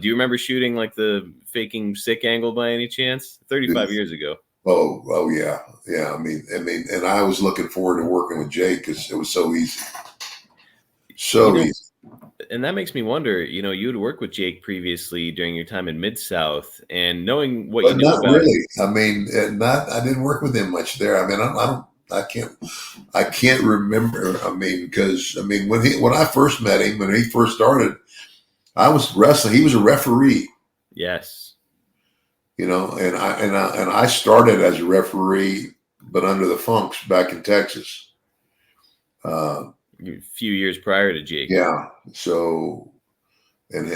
Do you remember shooting like the faking sick angle by any chance? 35 years ago. Oh yeah, yeah. I mean, and I was looking forward to working with Jake because it was so easy, so easy. And that makes me wonder. You had worked with Jake previously during your time in Mid South, and knowing what But you knew not about. really. I mean, not. I didn't work with him much there. I mean, I don't. I can't remember. I mean, because when I first met him, when he first started, I was wrestling. He was a referee. Yes. And I started as a referee, but under the Funks back in Texas. A few years prior to Jake. Yeah. So, and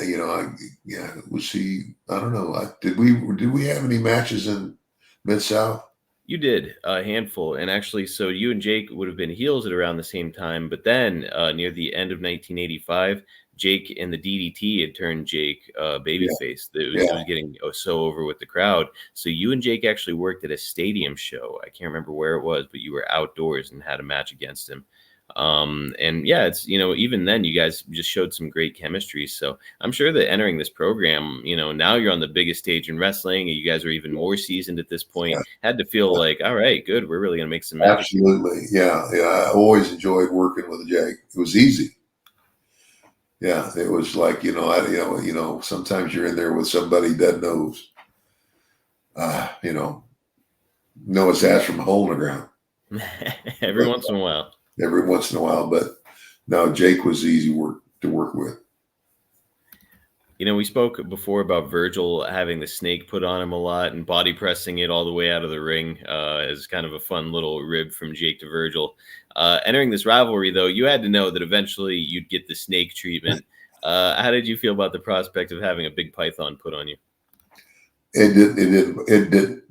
was he? I don't know. Did we have any matches in Mid South? You did a handful, and actually, so you and Jake would have been heels at around the same time. But then, near the end of 1985, Jake and the DDT had turned Jake babyface. It was getting so over with the crowd. So you and Jake actually worked at a stadium show. I can't remember where it was, but you were outdoors and had a match against him. And yeah, it's, even then you guys just showed some great chemistry. So I'm sure that entering this program, now you're on the biggest stage in wrestling and you guys are even more seasoned at this point, had to feel like, all right, good. We're really going to make some magic. Absolutely. Yeah. Yeah. I always enjoyed working with Jake. It was easy. Yeah. It was like, sometimes you're in there with somebody that knows, know his ass from a hole in the ground. Every once in a while. Every once in a while, but no, Jake was easy to work with. We spoke before about Virgil having the snake put on him a lot and body pressing it all the way out of the ring as kind of a fun little rib from Jake to Virgil. Entering this rivalry, though, you had to know that eventually you'd get the snake treatment. How did you feel about the prospect of having a big python put on you? It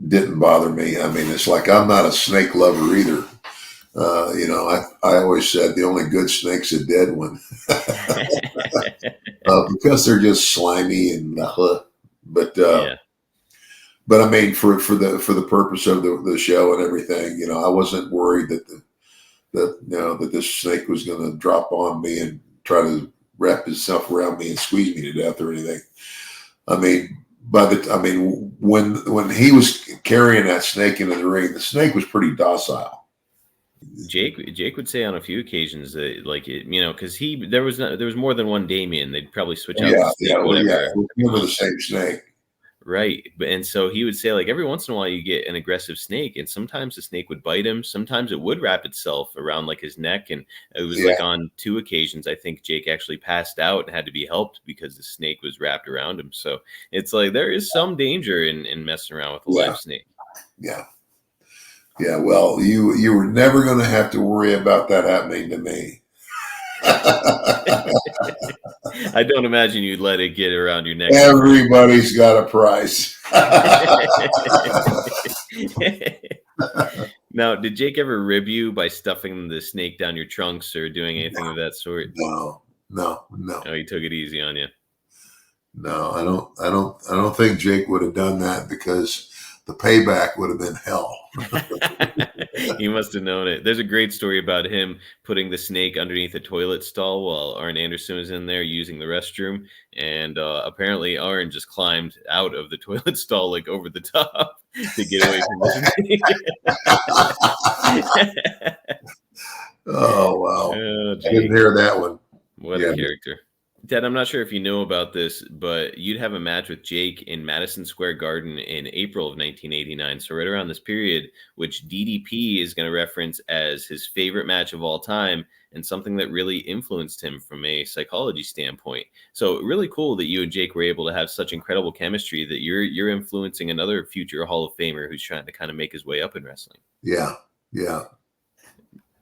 didn't bother me. I mean, it's like I'm not a snake lover either. I always said the only good snake's a dead one because they're just slimy and but I mean, for the purpose of the show and everything, I wasn't worried that this snake was going to drop on me and try to wrap itself around me and squeeze me to death or anything. I mean, when he was carrying that snake into the ring, the snake was pretty docile. Jake would say on a few occasions that, like, because there was more than one Damien. They'd probably switch out the snake, whatever. Remember the same snake, right? And so he would say, like, every once in a while you get an aggressive snake, and sometimes the snake would bite him. Sometimes it would wrap itself around like his neck, and it was like on 2 occasions I think Jake actually passed out and had to be helped because the snake was wrapped around him. So it's like there is some danger in messing around with a live snake. Yeah. Yeah, well, you were never going to have to worry about that happening to me. I don't imagine you'd let it get around your neck. Everybody's got a price. Now, did Jake ever rib you by stuffing the snake down your trunks or doing anything of that sort? No. Oh, he took it easy on you. No, I don't think Jake would have done that because the payback would have been hell. He must have known it. There's a great story about him putting the snake underneath a toilet stall while Arn Anderson was in there using the restroom. And apparently Arn just climbed out of the toilet stall, like over the top to get away from the snake. Oh, wow. I didn't hear that one. What a character. Ted, I'm not sure if you know about this, but you'd have a match with Jake in Madison Square Garden in April of 1989. So right around this period, which DDP is going to reference as his favorite match of all time and something that really influenced him from a psychology standpoint. So really cool that you and Jake were able to have such incredible chemistry that you're influencing another future Hall of Famer who's trying to kind of make his way up in wrestling. Yeah.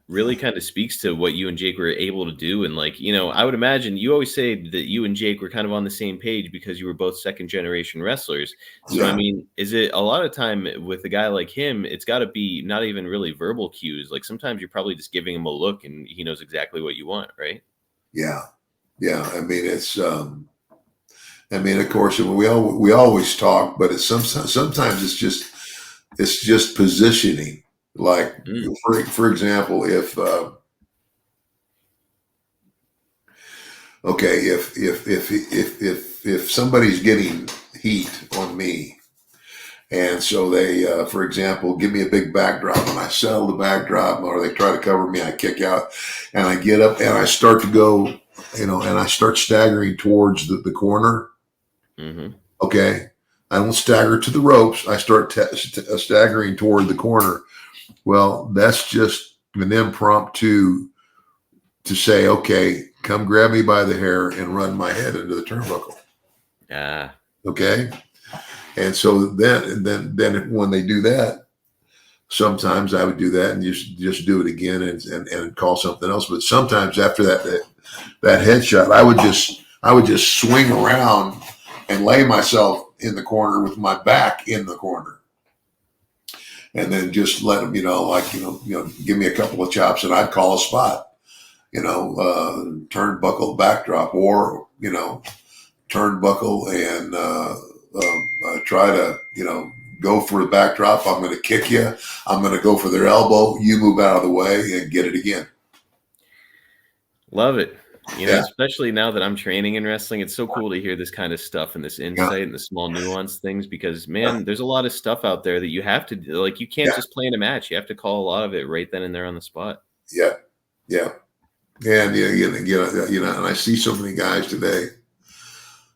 Really kind of speaks to what you and Jake were able to do. And like, I would imagine you always say that you and Jake were kind of on the same page because you were both second generation wrestlers. So, I mean, is it a lot of time with a guy like him, it's got to be not even really verbal cues. Like sometimes you're probably just giving him a look and he knows exactly what you want, right? Yeah. I mean, it's, of course, we always talk, but it's sometimes it's just positioning. Like, for example, if Okay, if somebody's getting heat on me, and so they, for example, give me a big backdrop, and I settle the backdrop, or they try to cover me, I kick out, and I get up, and I start to go, and I start staggering towards the corner. Mm-hmm. Okay, I don't stagger to the ropes. I start staggering toward the corner. Well, that's just an impromptu to say, okay, come grab me by the hair and run my head into the turnbuckle. Ah. Okay. And so then when they do that, sometimes I would do that and just do it again and call something else. But sometimes after that headshot, I would just swing around and lay myself in the corner with my back in the corner. And then just let them, give me a couple of chops and I'd call a spot, turnbuckle backdrop, or, turnbuckle and try to, go for the backdrop. I'm going to kick you. I'm going to go for their elbow. You move out of the way and get it again. Love it. Yeah. Especially now that I'm training in wrestling, it's so cool to hear this kind of stuff and this insight and the small nuance things, because man, there's a lot of stuff out there that you have to do. Like, you can't just play in a match. You have to call a lot of it right then and there on the spot. Yeah. Yeah. And, and I see so many guys today,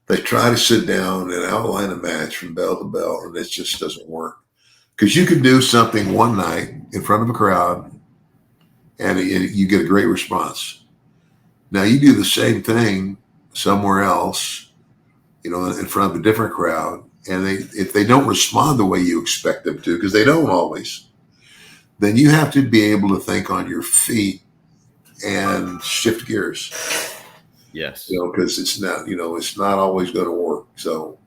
they try to sit down and outline a match from bell to bell, and it just doesn't work. Because you can do something one night in front of a crowd and you get a great response. Now you do the same thing somewhere else, in front of a different crowd, and if they don't respond the way you expect them to, because they don't always, then you have to be able to think on your feet and shift gears. Yes. Because it's not always going to work. So,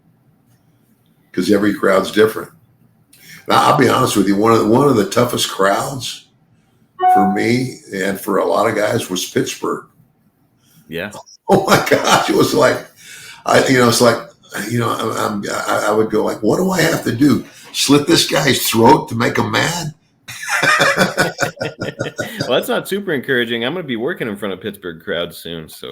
because every crowd's different. Now, I'll be honest with you. One of the toughest crowds for me and for a lot of guys was Pittsburgh. Yeah. Oh my gosh, it was like, I would go like, what do I have to do? Slit this guy's throat to make him mad? Well, that's not super encouraging. I'm going to be working in front of Pittsburgh crowds soon. So